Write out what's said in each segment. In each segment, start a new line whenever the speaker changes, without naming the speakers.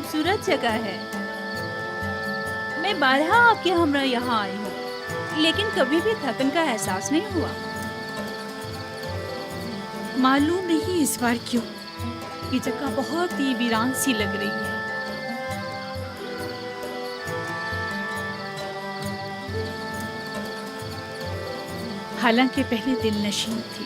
خوبصورت جگہ ہے. میں بارہا آپ کے ہمراہ یہاں آئی ہوں لیکن کبھی بھی تھکن کا احساس نہیں ہوا.
معلوم نہیں اس بار کیوں یہ جگہ بہت ہی ویران سی لگ رہی ہے. حالانکہ پہلے دل نشین تھی.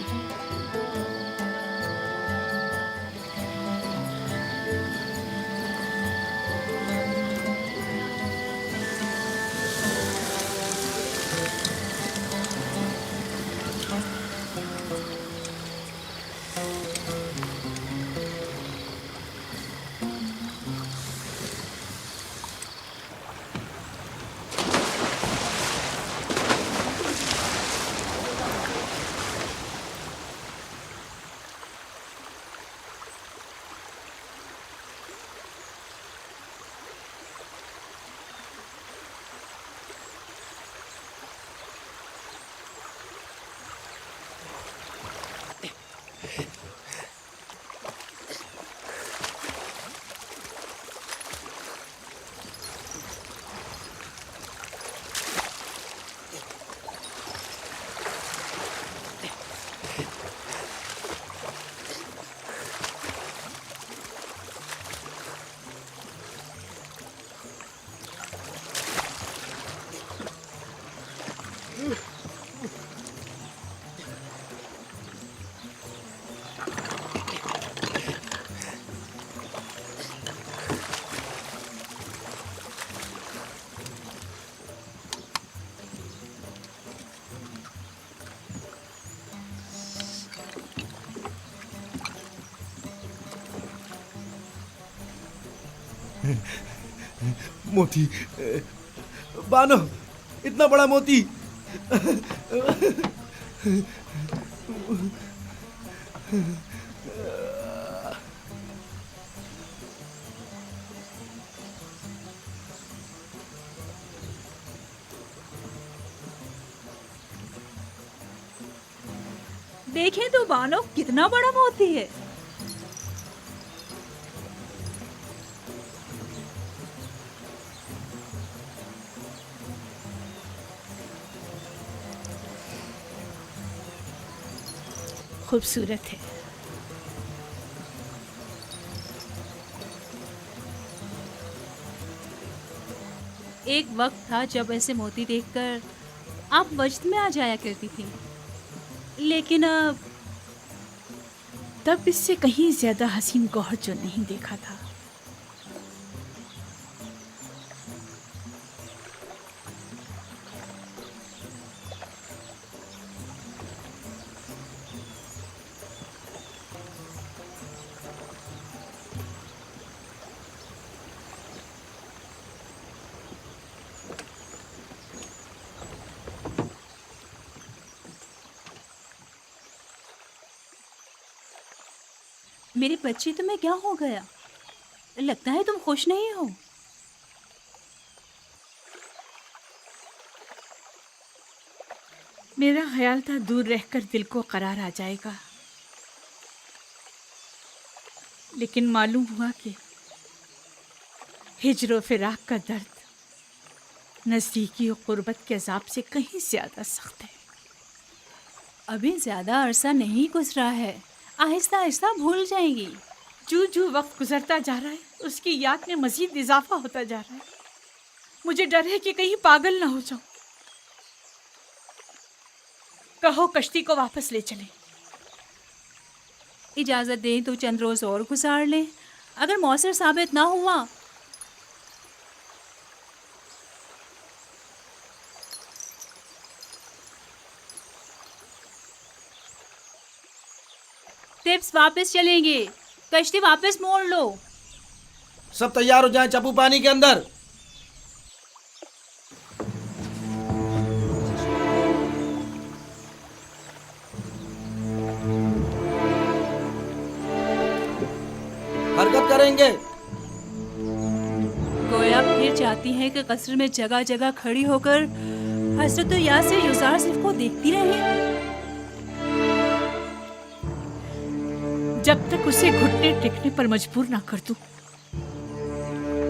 موتی بانو، اتنا بڑا موتی.
دیکھیں تو بانو کتنا بڑا موتی ہے.
خوبصورت ہے.
ایک وقت تھا جب ایسے موتی دیکھ کر آپ وجد میں آ جایا کرتی تھی لیکن اب
تب اس سے کہیں زیادہ حسین گوہر جو نہیں دیکھا تھا.
میری بچی تمہیں کیا ہو گیا؟ لگتا ہے تم خوش نہیں ہو.
میرا خیال تھا دور رہ کر دل کو قرار آ جائے گا، لیکن معلوم ہوا کہ ہجر و فراق کا درد نزدیکی و قربت کے عذاب سے کہیں زیادہ سخت ہے.
ابھی زیادہ عرصہ نہیں گزرا ہے، آہستہ آہستہ بھول جائیں گی.
جو وقت گزرتا جا رہا ہے اس کی یاد میں مزید اضافہ ہوتا جا رہا ہے. مجھے ڈر ہے کہ کہیں پاگل نہ ہو جاؤں. کہو کشتی کو واپس لے چلیں.
اجازت دیں تو چند روز اور گزار لیں. اگر مؤثر ثابت نہ ہوا ٹپس واپس چلیں گے. کشتی واپس موڑ لو.
سب تیار ہو جائیں، چپو پانی کے اندر. حرکت کریں گے.
گویا پھر چاہتی ہیں کہ قصر میں جگہ جگہ کھڑی ہو کر حضرت یاسر یوزارسف کو دیکھتی رہیں.
جب تک اسے گھٹنے ٹیکنے پر مجبور نہ کر دوں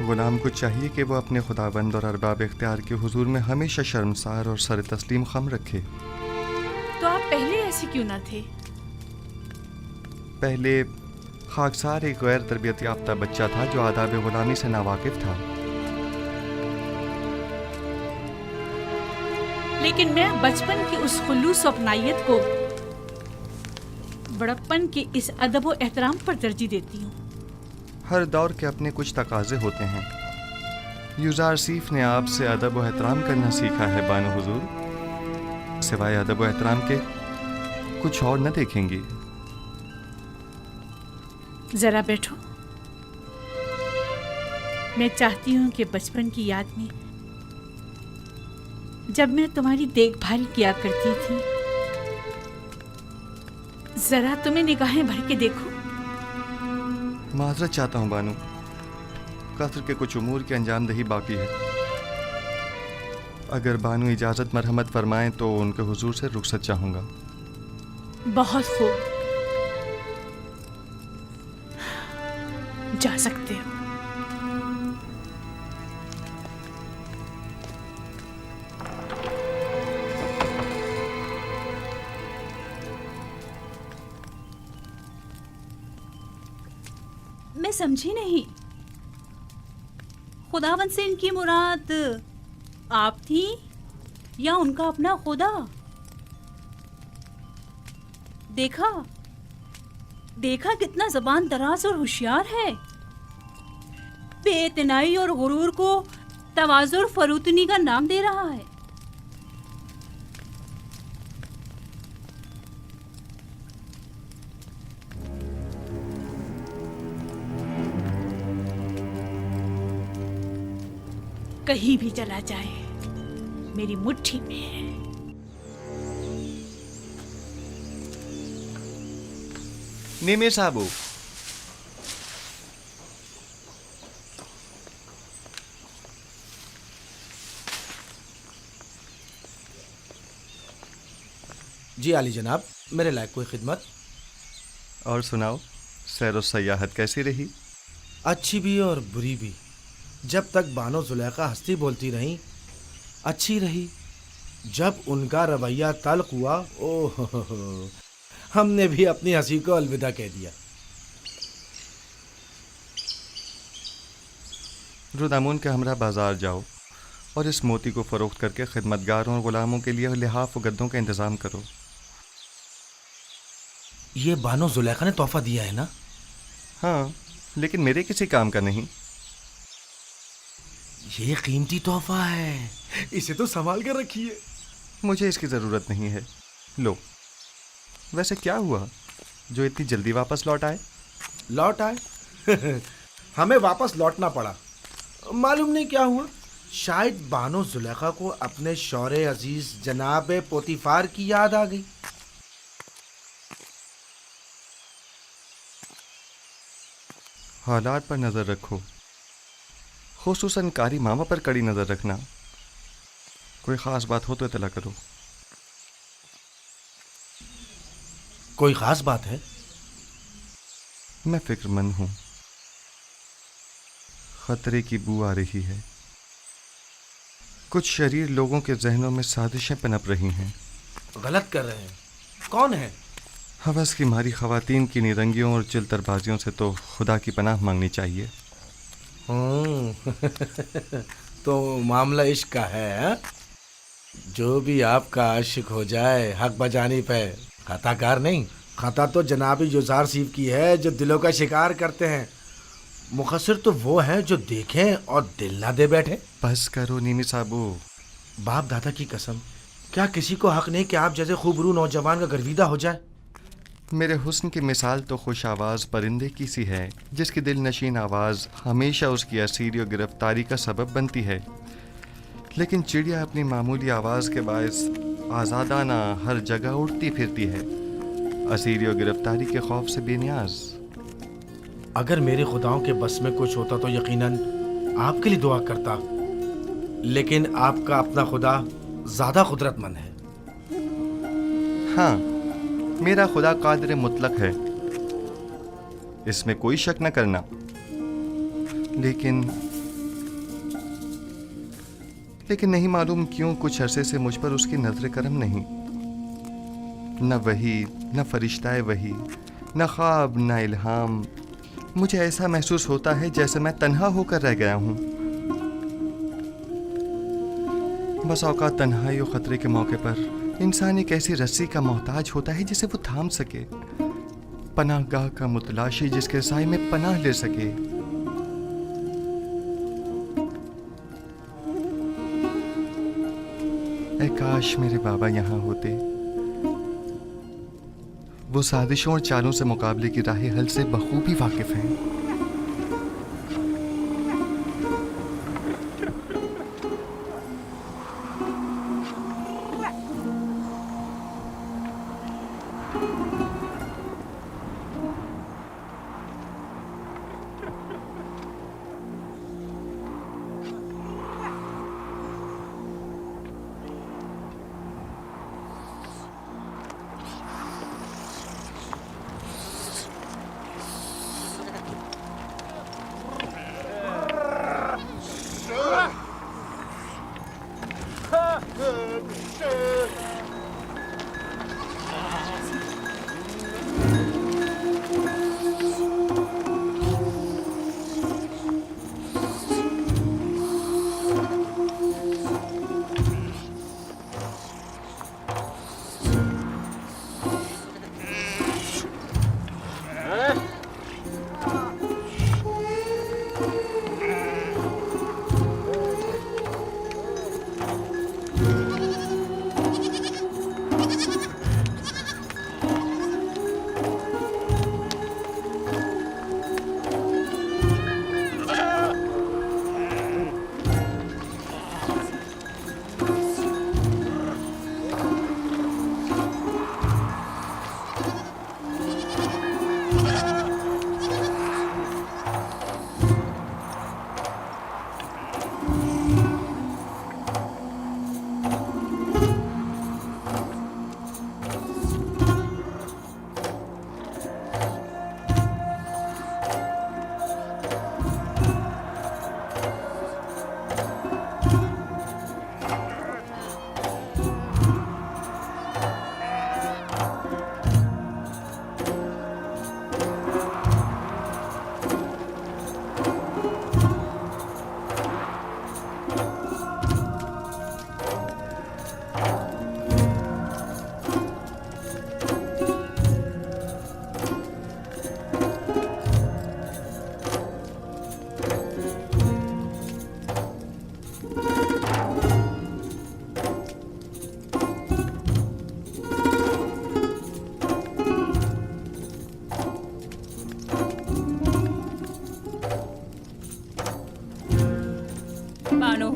غلام کو چاہیے کہ وہ اپنے خداوند اور ارباب اختیار کے حضور میں ہمیشہ شرمسار اور سر تسلیم خم رکھے۔
تو آپ پہلے ایسے کیوں نہ تھے؟
پہلے خاکسار ایک غیر تربیت یافتہ بچہ تھا جو آداب غلامی سے ناواقف تھا۔
لیکن میں بچپن کی اس خلوص و اپنائیت کو بڑپن کے اس ادب و احترام پر ترجیح دیتی ہوں۔
ہر دور کے اپنے کچھ تقاضے ہوتے ہیں۔ یوزارسیف نے آپ سے ادب و احترام کرنا سیکھا ہے بانو حضور، سوائے ادب و احترام کے کچھ اور نہ دیکھیں گی۔
ذرا بیٹھو، میں چاہتی ہوں کہ بچپن کی یاد میں جب میں تمہاری دیکھ بھال کیا کرتی تھی، ذرا تمہیں نگاہیں بھر کے دیکھو۔
معذرت چاہتا ہوں بانو، قصر کے کچھ امور کی انجام دہی باقی ہے۔ اگر بانو اجازت مرحمت فرمائیں تو ان کے حضور سے رخصت چاہوں گا۔
بہت خوب، جا سکتے ہو۔
میں سمجھی نہیں، خداوند سے ان کی مراد آپ تھی یا ان کا اپنا خدا؟ دیکھا کتنا زبان دراز اور ہوشیار ہے، بے اعتنائی اور غرور کو تواضع اور فروتنی کا نام دے رہا ہے۔
کہیں بھی چلا جائے میری مٹھی میں ہے۔
نیمے صاحبو،
جی عالی جناب، میرے لائق کوئی خدمت؟
اور سناؤ، سیر و سیاحت کیسی رہی؟
اچھی بھی اور بری بھی۔ جب تک بانو زلیخا ہستی بولتی رہیں اچھی رہی، جب ان کا رویہ تلخ ہوا ہم نے بھی اپنی ہنسی کو الوداع کہہ دیا۔
رودامون کے ہمراہ بازار جاؤ اور اس موتی کو فروخت کر کے خدمتگاروں اور غلاموں کے لیے لحاف و گدوں کا انتظام کرو۔
یہ بانو زلیخا نے تحفہ دیا ہے نا؟
ہاں، لیکن میرے کسی کام کا نہیں۔
یہ قیمتی تحفہ ہے، اسے تو سنبھال کر رکھیے۔
مجھے اس کی ضرورت نہیں ہے، لو۔ ویسے کیا ہوا جو اتنی جلدی واپس لوٹ آئے؟
لوٹ آئے؟ ہمیں واپس لوٹنا پڑا، معلوم نہیں کیا ہوا۔ شاید بانو زلیخا کو اپنے شوہر عزیز جناب پوتیفار کی یاد آ گئی۔
حالات پر نظر رکھو، خصوصاً کاری ماما پر کڑی نظر رکھنا۔ کوئی خاص بات ہو تو اطلاع کرو۔
کوئی خاص بات ہے؟
میں فکر مند ہوں، خطرے کی بو آ رہی ہے۔ کچھ شریر لوگوں کے ذہنوں میں سازشیں پنپ رہی ہیں۔
غلط کر رہے ہیں؟ کون ہے؟
ہوس کی ماری خواتین کی نیرنگیوں اور چلتر بازیوں سے تو خدا کی پناہ مانگنی چاہیے۔
تو معاملہ عشق کا ہے ہاں؟ جو بھی آپ کا عاشق ہو جائے حق بجانی پہ خطا کار نہیں۔ خطا تو جناب یوزارسیف کی ہے جو دلوں کا شکار کرتے ہیں، مقصر تو وہ ہیں جو دیکھیں اور دل نہ دے بیٹھے۔
بس کرو نیمی صاحبو۔
باپ دادا کی قسم، کیا کسی کو حق نہیں کہ آپ جیسے خوبرو نوجوان کا گرویدہ ہو جائے؟
میرے حسن کی مثال تو خوش آواز پرندے کی سی ہے جس کی دل نشین آواز ہمیشہ اس کی اسیری و گرفتاری کا سبب بنتی ہے، لیکن چڑیا اپنی معمولی آواز کے باعث آزادانہ ہر جگہ اڑتی پھرتی ہے، اسیری و گرفتاری کے خوف سے بے نیاز۔
اگر میرے خداؤں کے بس میں کچھ ہوتا تو یقیناً آپ کے لیے دعا کرتا، لیکن آپ کا اپنا خدا زیادہ قدرت مند ہے۔
ہاں، میرا خدا قادر مطلق ہے، اس میں کوئی شک نہ کرنا، لیکن لیکن نہیں معلوم کیوں کچھ عرصے سے مجھ پر اس کی نظر کرم نہیں. نہ وحی، نہ فرشتہ وحی، نہ خواب، نہ الہام. مجھے ایسا محسوس ہوتا ہے جیسے میں تنہا ہو کر رہ گیا ہوں. بس اوقات تنہائی و خطرے کے موقع پر انسان ایک ایسی رسی کا محتاج ہوتا ہے جسے وہ تھام سکے، پناہ گاہ کا متلاشی جس کے سائے میں پناہ لے سکے. اے کاش میرے بابا یہاں ہوتے. وہ سازشوں اور چالوں سے مقابلے کی راہ حل سے بخوبی واقف ہیں.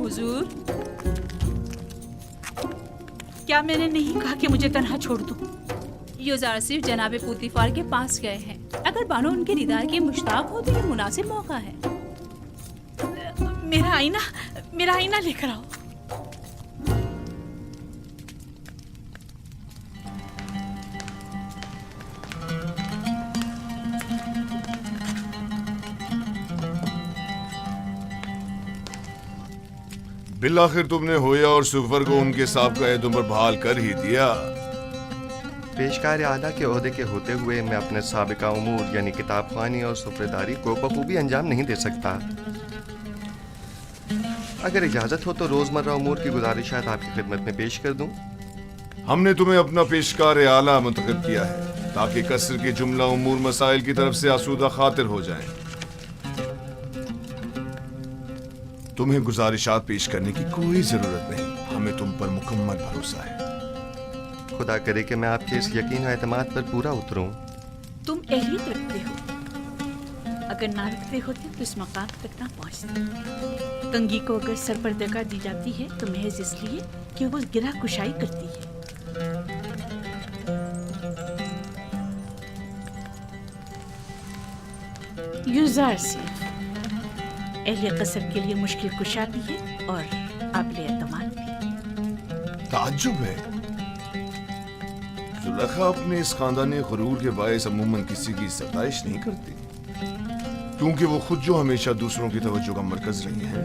حضور،
کیا میں نے نہیں کہا کہ مجھے تنہا چھوڑ دو؟
یوزار صرف جناب پوتیفار کے پاس گئے ہیں. اگر بانو ان کے دیدار کے مشتاق ہو تو یہ مناسب موقع ہے.
میرا آئینہ لے کر آؤ.
بالآخر تم نے ہویا اور سفر کو ان کے سابقہ عہدوں پر بحال کر ہی دیا.
پیشکار اعلیٰ کے عہدے کے ہوتے ہوئے میں اپنے سابقہ امور یعنی کتاب خوانی اور سفرےداری کو بخوبی انجام نہیں دے سکتا. اگر اجازت ہو تو روزمرہ امور کی گزارشات آپ کی خدمت میں پیش کر دوں.
ہم نے تمہیں اپنا پیشکار اعلیٰ منتخب کیا ہے تاکہ قصر کے جملہ امور مسائل کی طرف سے آسودہ خاطر ہو جائیں. تمہیں گزارشات پیش کرنے کی کوئی ضرورت نہیں. ہمیں تم پر مکمل بھروسہ ہے.
خدا کرے کہ میں آپ کے اس یقین و اعتماد پر پورا اتروں.
تم اہلیت رکھتے ہو، اگر نہ رکھتے ہوتے تو اس مقام تک نہ پہنچتے. کنگھی کو اگر سرپردگاہ دی جاتی ہے تو محض اس لیے کہ وہ گرہ کشائی کرتی ہے. یوزار صرف اہل قصر کے لیے مشکل کشا بھی ہے اور قابل اعتماد بھی.
تعجب ہے، زلیخا اپنے اس خاندانی غرور کے باعث عموماً کسی کی ستائش نہیں کرتی، کیونکہ وہ خود جو ہمیشہ دوسروں کی توجہ کا مرکز رہی ہیں.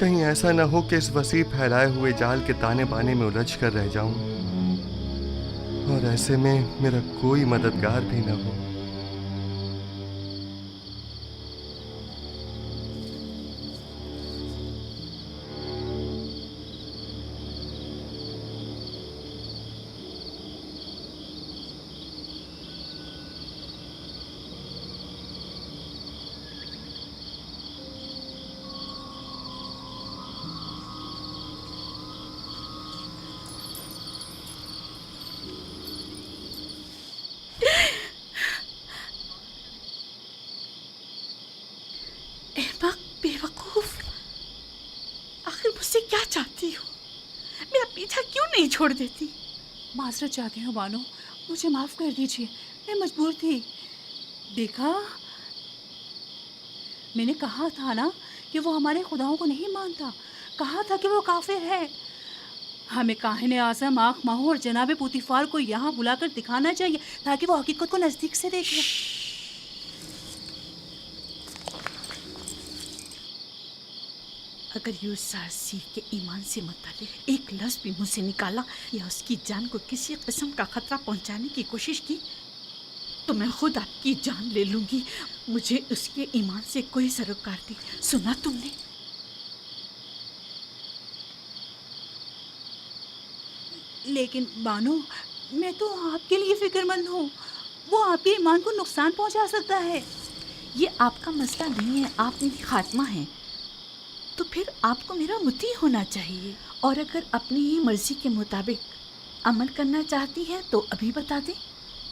کہیں ایسا نہ ہو کہ اس وسیع پھیلائے ہوئے جال کے تانے بانے میں الجھ کر رہ جاؤں، اور ایسے میں میرا کوئی مددگار بھی نہ ہو۔
احمق، بے وقوف، آخر مجھ سے کیا چاہتی ہو؟ میرا پیچھا کیوں نہیں چھوڑ دیتی؟
معذرت چاہتی ہوں بانو، مجھے معاف کر دیجیے، میں مجبور تھی۔ دیکھا، میں نے کہا تھا نا کہ وہ ہمارے خداؤں کو نہیں مانتا، کہا تھا کہ وہ کافر ہے۔ ہمیں کاہن اعظم آنکھ ماہو اور جناب پوتیفار کو یہاں بلا کر دکھانا چاہیے تاکہ وہ حقیقت کو نزدیک سے دیکھیں۔
اگر یوسار سیف کے ایمان سے متعلق ایک لفظ بھی منہ سے نکالا یا اس کی جان کو کسی قسم کا خطرہ پہنچانے کی کوشش کی تو میں خود آپ کی جان لے لوں گی۔ مجھے اس کے ایمان سے کوئی سروکار نہیں، سنا تم نے؟
لیکن بانو، میں تو آپ کے لیے فکر مند ہوں، وہ آپ کے ایمان کو نقصان پہنچا سکتا ہے۔
یہ آپ کا مسئلہ نہیں ہے، آپ میری خاتمہ ہیں، تو پھر آپ کو میرا مطیع ہونا چاہیے، اور اگر اپنی ہی مرضی کے مطابق عمل کرنا چاہتی ہے تو ابھی بتا دیں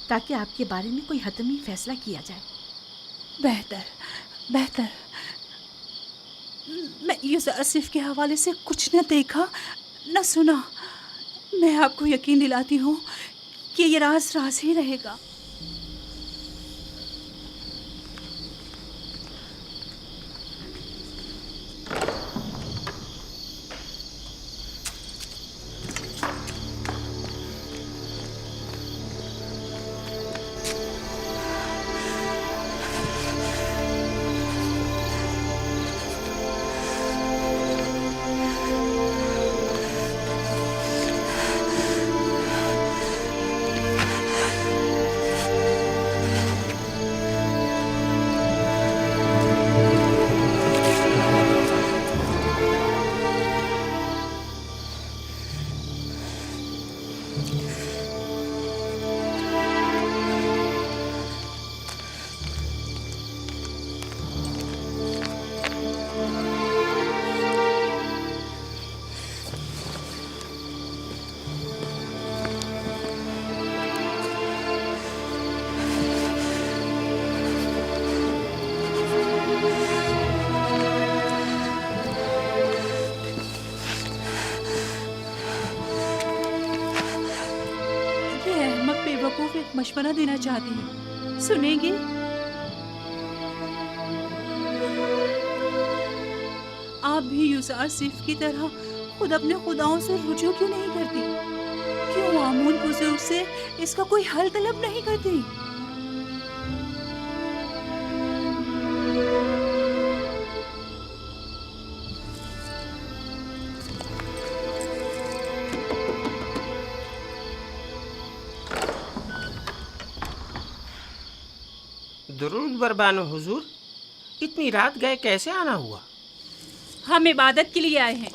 تاکہ آپ کے بارے میں کوئی حتمی فیصلہ کیا جائے۔
بہتر۔ میں یوسف آصف کے حوالے سے کچھ نہ دیکھا نہ سنا۔ میں آپ کو یقین دلاتی ہوں کہ یہ راز راز ہی رہے گا۔ ایک مشورہ دینا چاہتی ہوں، سنیں گے؟ آپ بھی یوسار صف کی طرح خود اپنے خداؤں سے رجوع کیوں نہیں کرتی؟ کیوں آمون بزرگ سے اس کا کوئی حل طلب نہیں کرتی؟
درود بر بانو حضور، اتنی رات گئے کیسے آنا ہوا؟
ہم عبادت کے لیے آئے ہیں۔